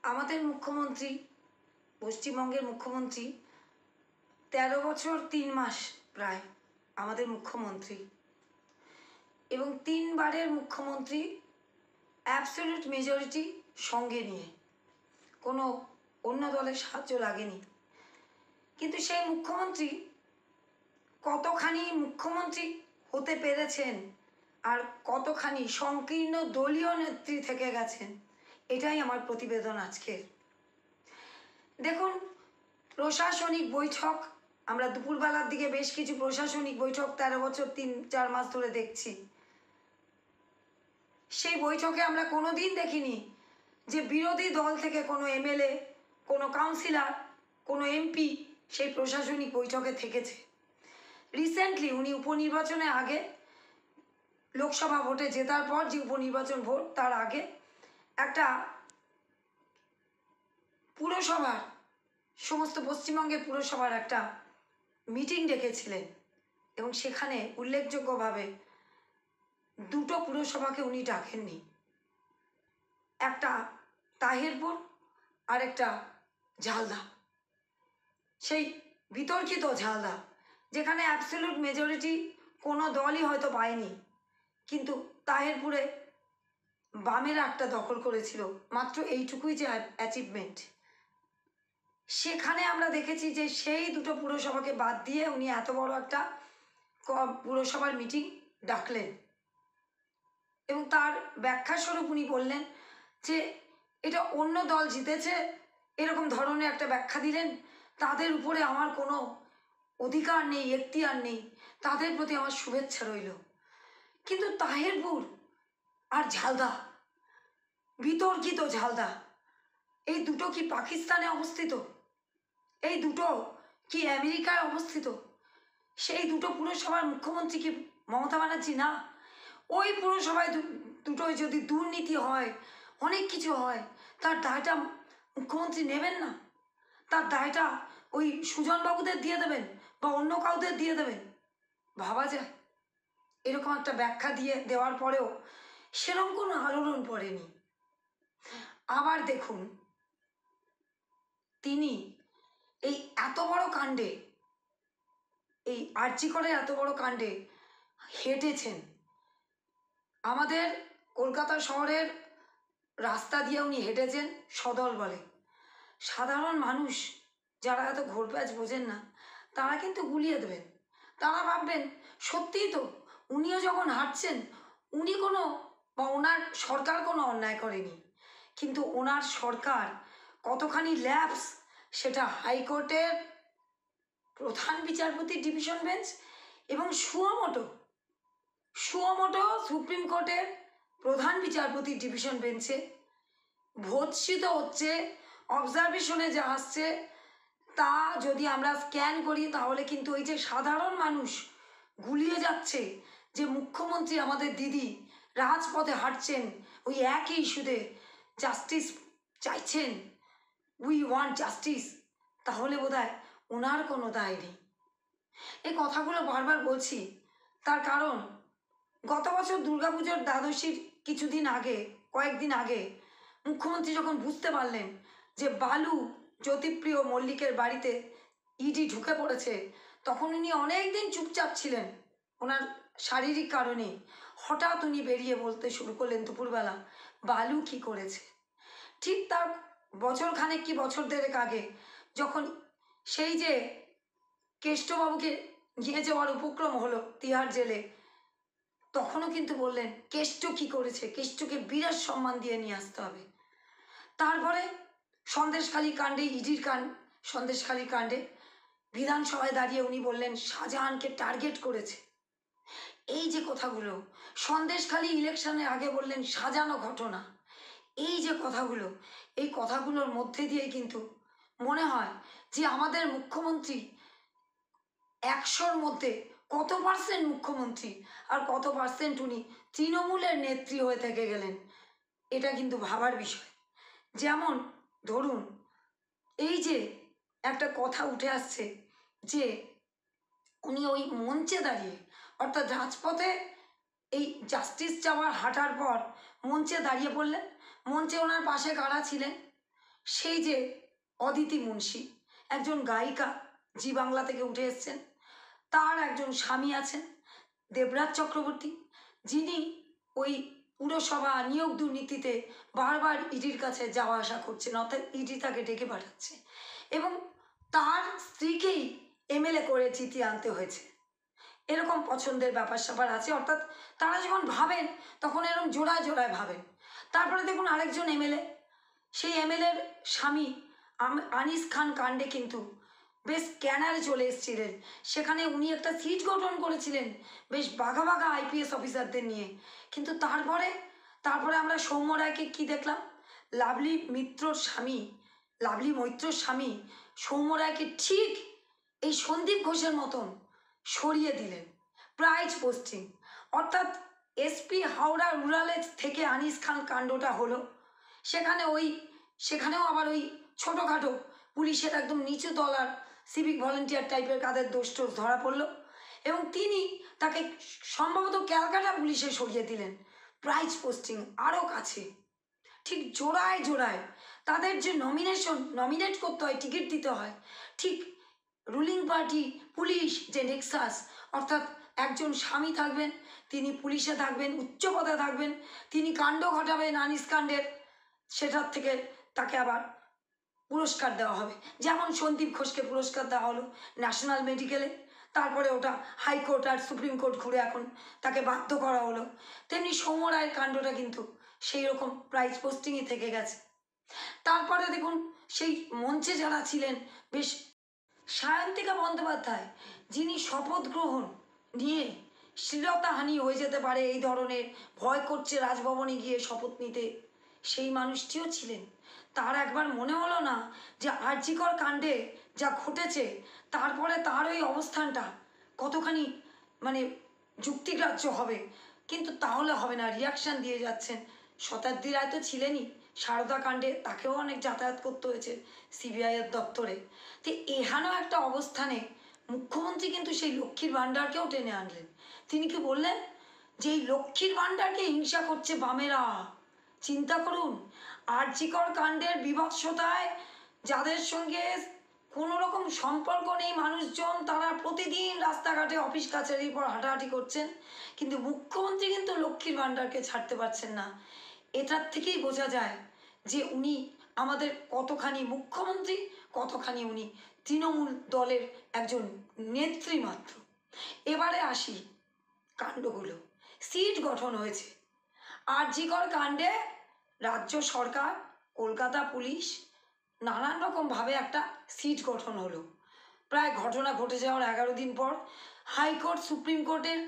আমাদের মুখ্যমন্ত্রী, পশ্চিমবঙ্গের মুখ্যমন্ত্রী ১৩ বছর ৩ মাস প্রায় আমাদের মুখ্যমন্ত্রী, এবং ৩ বারের মুখ্যমন্ত্রী অ্যাবসলিউট মেজরিটি সঙ্গে নিয়ে, কোনো অন্য দলের সাহায্য লাগেনি। কিন্তু সেই মুখ্যমন্ত্রী কতখানি মুখ্যমন্ত্রী হতে পেরেছেন আর কতখানি সংকীর্ণ দলীয় নেত্রী থেকে গেছেন, এটাই আমার প্রতিবেদন আজকের। দেখুন, প্রশাসনিক বৈঠক, আমরা দুপুরবেলার দিকে বেশ কিছু প্রশাসনিক বৈঠক ১৩ বছর ৩-৪ মাস ধরে দেখছি। সেই বৈঠকে আমরা কোনো দিন দেখিনি যে বিরোধী দল থেকে কোনো এমএলএ, কোনো কাউন্সিলর, কোনো এমপি সেই প্রশাসনিক বৈঠকে থেকেছে। রিসেন্টলি উনি উপনির্বাচনে আগে, লোকসভা ভোটে জেতার পর যে উপনির্বাচন ভোট, তার আগে একটা পুরসভার, সমস্ত পশ্চিমবঙ্গের পুরসভার একটা মিটিং ডেকেছিলেন, এবং সেখানে উল্লেখযোগ্যভাবে দুটো পুরসভাকে উনি ডাকেননি, একটা তাহিরপুর আর একটা ঝালদা। সেই বিতর্কিত ঝালদা, যেখানে অ্যাবসলিউট মেজরিটি কোনো দলই হয়তো পায়নি, কিন্তু তাহিরপুরে বামেরা একটা দখল করেছিল, মাত্র এইটুকুই যে অ্যাচিভমেন্ট। সেখানে আমরা দেখেছি যে সেই দুটো পুরসভাকে বাদ দিয়ে উনি এত বড় একটা পুরসভার মিটিং ডাকলেন, এবং তার ব্যাখ্যাস্বরূপ উনি বললেন যে এটা অন্য দল জিতেছে, এরকম ধরনের একটা ব্যাখ্যা দিলেন। তাদের উপরে আমার কোনো অধিকার নেই, এখতিয়ার নেই, তাদের প্রতি আমার শুভেচ্ছা রইল। কিন্তু তাহিরপুর আর ঝালদা, বিতর্কিত ঝালদা, এই দুটো কি পাকিস্তানে অবস্থিত? এই দুটো কি আমেরিকায় অবস্থিত? সেই দুটো পুরসভার মুখ্যমন্ত্রী কি মমতা ব্যানার্জি না? ওই পুরসভায় দুটোয় যদি দুর্নীতি হয়, অনেক কিছু হয়, তার দায়টা মুখ্যমন্ত্রী নেবেন না? তার দায়টা ওই সুজনবাবুদের দিয়ে দেবেন বা অন্য কাউদের দিয়ে দেবেন? ভাবা যায়? এরকম একটা ব্যাখ্যা দেওয়ার পরেও সেরকম কোনো আলোড়ন পড়েনি। আবার দেখুন, তিনি এই এত বড় কাণ্ডে, এই আরজি করের এত বড় কাণ্ডে হেঁটেছেন। আমাদের কলকাতা শহরের রাস্তা দিয়ে উনি হেঁটেছেন সদল বলে। সাধারণ মানুষ যারা এত ঘোরপ্যাচ বোঝেন না, তারা কিন্তু গুলিয়ে দেবেন। তারা ভাববেন সত্যিই তো উনিও যখন হাঁটছেন, উনি কোনো বা ওনার সরকার কোনো অন্যায় করেনি, কিন্তু ওনার সরকার কতখানি ল্যাপস, সেটা হাইকোর্টের প্রধান বিচারপতি ডিভিশন বেঞ্চ এবং সুমোটো সুপ্রিম কোর্টের প্রধান বিচারপতি ডিভিশন বেঞ্চে ভর্ৎসিত হচ্ছে, অবজারভেশনে যা আসছে তা যদি আমরা স্ক্যান করি, তাহলে কিন্তু ওই যে সাধারণ মানুষ গুলিয়ে যাচ্ছে, যে মুখ্যমন্ত্রী আমাদের দিদি রাজপথে হাঁটছেন ওই একই ইস্যুতে, জাস্টিস চাইছেন, উই ওয়ান্ট জাস্টিস, তাহলে বোধহয় ওনার কোনো দায় নেই। এই কথাগুলো বারবার বলছি তার কারণ, গত বছর দুর্গাপুজোর দ্বাদশীর কয়েকদিন আগে মুখ্যমন্ত্রী যখন বুঝতে পারলেন যে বালু জ্যোতিপ্রিয় মল্লিকের বাড়িতে ইডি ঢুকে পড়েছে, তখন উনি অনেক দিন চুপচাপ ছিলেন ওনার শারীরিক কারণে। হঠাৎ উনি বেরিয়ে বলতে শুরু করলেন দুপুরবেলা, বালু কি করেছে। ঠিক তার বছরখানেক কি বছর দেড়েক আগে, যখন সেই যে কেষ্টবাবুকে নিয়ে যাওয়ার উপক্রম হলো তিহার জেলে, তখনও কিন্তু বললেন কেষ্ট কি করেছে, কেষ্টকে বিরাট সম্মান দিয়ে নিয়ে আসতে হবে। তারপরে সন্দেশখালী কাণ্ডে, সন্দেশখালী কাণ্ডে বিধানসভায় দাঁড়িয়ে উনি বললেন শাহজাহানকে টার্গেট করেছে। এই যে কথাগুলো, সন্দেশখালী ইলেকশনের আগে বললেন সাজানো ঘটনা, এই যে কথাগুলো, এই কথাগুলোর মধ্যে দিয়ে কিন্তু মনে হয় যে আমাদের মুখ্যমন্ত্রী ১০০-র মধ্যে কত পার্সেন্ট মুখ্যমন্ত্রী আর কত পার্সেন্ট উনি তৃণমূলের নেত্রী হয়ে থেকে গেলেন, এটা কিন্তু ভাবার বিষয়। যেমন ধরুন, এই যে একটা কথা উঠে আসছে যে উনি ওই মঞ্চে দাঁড়িয়ে, অর্থাৎ রাজপথে এই জাস্টিস চাওয়ার হাঁটার পর মঞ্চে দাঁড়িয়ে পড়লেন। মঞ্চে ওনার পাশে কারা ছিলেন? সেই যে অদিতি মুন্সি, একজন গায়িকা, জি বাংলা থেকে উঠে এসছেন, তার একজন স্বামী আছেন দেবরাজ চক্রবর্তী, যিনি ওই পুরসভা নিয়োগ দুর্নীতিতে বারবার ইডির কাছে যাওয়া আসা করছেন, অর্থাৎ ইডি তাকে ডেকে পাঠাচ্ছে, এবং তার স্ত্রীকেই এমএলএ করে জিতিয়ে আনতে হয়েছে। এরকম পছন্দের ব্যাপার স্যাপার আছে, অর্থাৎ তারা যখন ভাবেন তখন এরকম জোড়ায় জোড়ায় ভাবেন। তারপরে দেখুন আরেকজন এমএলএ, সেই এমএলএর স্বামী আনিস খান কাণ্ডে কিন্তু বেশ স্ক্যানারে চলে এসেছিলেন। সেখানে উনি একটা সিট গঠন করেছিলেন বেশ বাঘা বাঘা আইপিএস অফিসারদের নিয়ে। কিন্তু তারপরে আমরা সৌম্য রায়কে কী দেখলাম, লাভলি মৈত্রর স্বামী সৌম্য রায়কে ঠিক এই সন্দীপ ঘোষের মতন সরিয়ে দিলেন, প্রাইজ পোস্টিং। অর্থাৎ এসপি হাওড়া রুরালের থেকে আনিস খান কাণ্ডটা হলো, সেখানেও আবার ওই ছোটোখাটো পুলিশের একদম নিচু তলার সিভিক ভলেন্টিয়ার টাইপের কাদের দোষ টোষ ধরা পড়লো, এবং তিনি তাকে সম্ভবত ক্যালকাটা পুলিশে সরিয়ে দিলেন, প্রাইজ পোস্টিং আরও কাছে। ঠিক জোড়ায় জোড়ায় তাদের যে নমিনেট করতে হয়, টিকিট দিতে হয়, ঠিক রুলিং পার্টি পুলিশ যে নেক্সাস, অর্থাৎ একজন স্বামী থাকবেন, তিনি পুলিশে থাকবেন, উচ্চ পদে থাকবেন, তিনি কাণ্ড ঘটাবেন আনিস কাণ্ডের, সেটার থেকে তাকে আবার পুরস্কার দেওয়া হবে। যেমন সন্দীপ ঘোষকে পুরস্কার দেওয়া হলো ন্যাশনাল মেডিকেলে, তারপরে ওটা হাইকোর্ট আর সুপ্রিম কোর্ট ঘুরে এখন তাকে বাধ্য করা হলো, তেমনি সৌম্য রায়ের কাণ্ডটা কিন্তু সেই রকম প্রাইজ পোস্টিংই থেকে গেছে। তারপরে দেখুন সেই মঞ্চে যারা ছিলেন, বেশ সায়ন্তিকা বন্দ্যোপাধ্যায়, যিনি শপথ গ্রহণ নিয়ে শ্লীলতাহানি হয়ে যেতে পারে এই ধরনের ভয় করছে রাজভবনে গিয়ে শপথ নিতে, সেই মানুষটিও ছিলেন। তার একবার মনে হলো না যে আর.জি. কর কাণ্ডে যা ঘটেছে তারপরে তার ওই অবস্থানটা কতখানি মানে যুক্তিগ্রাহ্য হবে, কিন্তু তাহলে হবে না, রিয়াকশান দিয়ে যাচ্ছেন। শতাব্দী রায় তো ছিলেনই সারদা কাণ্ডে, তাকেও অনেক যাতায়াত করতে হয়েছে সিবিআইয়ের দপ্তরে। তো এহানো একটা অবস্থানে মুখ্যমন্ত্রী কিন্তু সেই লক্ষ্মীর ভাণ্ডারকেও টেনে আনলেন। তিনি কি বললেন যে এই লক্ষ্মীর ভাণ্ডারকে হিংসা করছে বামেরা। চিন্তা করুন, আর.জি. কর কাণ্ডের বিভৎসতায় যাদের সঙ্গে কোনো রকম সম্পর্ক নেই মানুষজন, তারা প্রতিদিন রাস্তাঘাটে অফিস কাছারির পর হাঁটাহাঁটি করছেন, কিন্তু মুখ্যমন্ত্রী কিন্তু লক্ষ্মীর ভাণ্ডারকে ছাড়তে পারছেন না। এটার থেকেই বোঝা যায় যে উনি আমাদের কতখানি মুখ্যমন্ত্রী, কতখানি উনি তৃণমূল দলের একজন নেত্রী মাত্র। এবারে আসি কাণ্ডগুলো। সিট গঠন হয়েছে আর.জি. কর কাণ্ডে, রাজ্য সরকার, কলকাতা পুলিশ নানান রকমভাবে একটা সিট গঠন হলো। প্রায় ঘটনা ঘটে যাওয়ার 11 দিন পর হাইকোর্ট, সুপ্রিম কোর্টের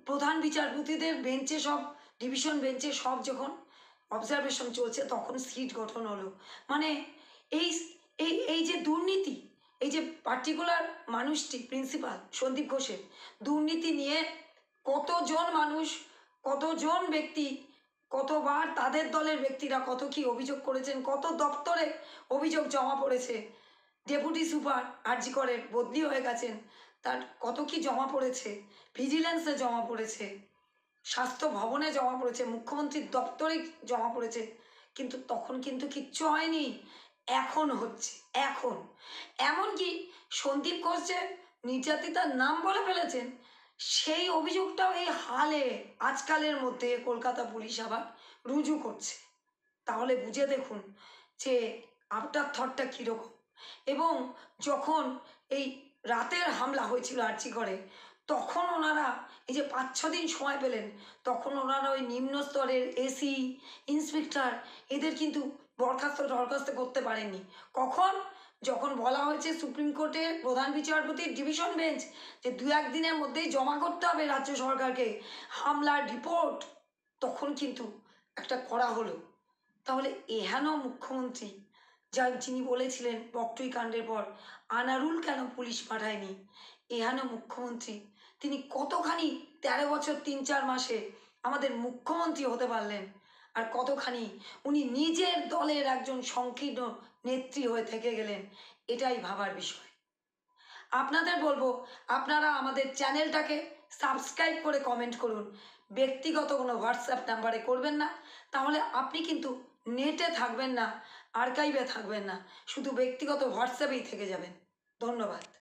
প্রধান বিচারপতিদের বেঞ্চে, সব ডিভিশন বেঞ্চে সব যখন অবজারভেশন চলছে, তখন সিট গঠন হলো। মানে এই এই এই যে দুর্নীতি, এই যে পার্টিকুলার মানুষটি প্রিন্সিপাল সন্দীপ ঘোষের দুর্নীতি নিয়ে কতজন মানুষ, কতজন ব্যক্তি, কতবার তাদের দলের ব্যক্তিরা কত কি অভিযোগ করেছেন, কত দপ্তরে অভিযোগ জমা পড়েছে, ডেপুটি সুপার আর.জি. করের বদলি হয়ে গেছেন, তার কত কি জমা পড়েছে, ভিজিলেন্সে জমা পড়েছে, স্বাস্থ্য ভবনে জমা পড়েছে, মুখ্যমন্ত্রীর দপ্তরে জমা পড়েছে, কিন্তু তখন কিন্তু কিচ্ছু হয়নি। এখন হচ্ছে, এখন এমনকি সন্দীপ ঘোষ যে নির্যাতিতার নাম বলে ফেলেছেন, সেই অভিযোগটাও এই হালে আজকালের মধ্যে কলকাতা পুলিশ আবার রুজু করছে। তাহলে বুঝে দেখুন যে আফটার থটটা কীরকম। এবং যখন এই রাতের হামলা হয়েছিল আর.জি. করে, তখন ওনারা এই যে 5-6 দিন সময় পেলেন, তখন ওনারা ওই নিম্ন স্তরের এসি, ইন্সপেক্টর এদের কিন্তু বরখাস্ত করতে পারেননি। কখন? যখন বলা হয়েছে সুপ্রিম কোর্টের প্রধান বিচারপতির ডিভিশন বেঞ্চ যে 2-1 দিনের মধ্যেই জমা করতে হবে রাজ্য সরকারকে হামলার রিপোর্ট, তখন কিন্তু একটা করা হলো। তাহলে এহেন মুখ্যমন্ত্রী, যিনি বলেছিলেন বকটুই কাণ্ডের পর আনারুল কেন পুলিশ পাঠায়নি, এহেন মুখ্যমন্ত্রী তিনি কতখানি 13 বছর 3-4 মাসে আমাদের মুখ্যমন্ত্রী হতে পারলেন, আর কতখানি উনি নিজের দলের একজন সংকীর্ণ নেত্রী হয়ে থেকে গেলেন, এটাই ভাবার বিষয়। আপনাদের বলবো, আপনারা আমাদের চ্যানেলটাকে সাবস্ক্রাইব করে কমেন্ট করুন। ব্যক্তিগত কোনো হোয়াটসঅ্যাপ নাম্বারে করবেন না, তাহলে আপনি কিন্তু নেটে থাকবেন না, আর্কাইভে থাকবেন না, শুধু ব্যক্তিগত হোয়াটসঅ্যাপেই থেকে যাবেন। ধন্যবাদ।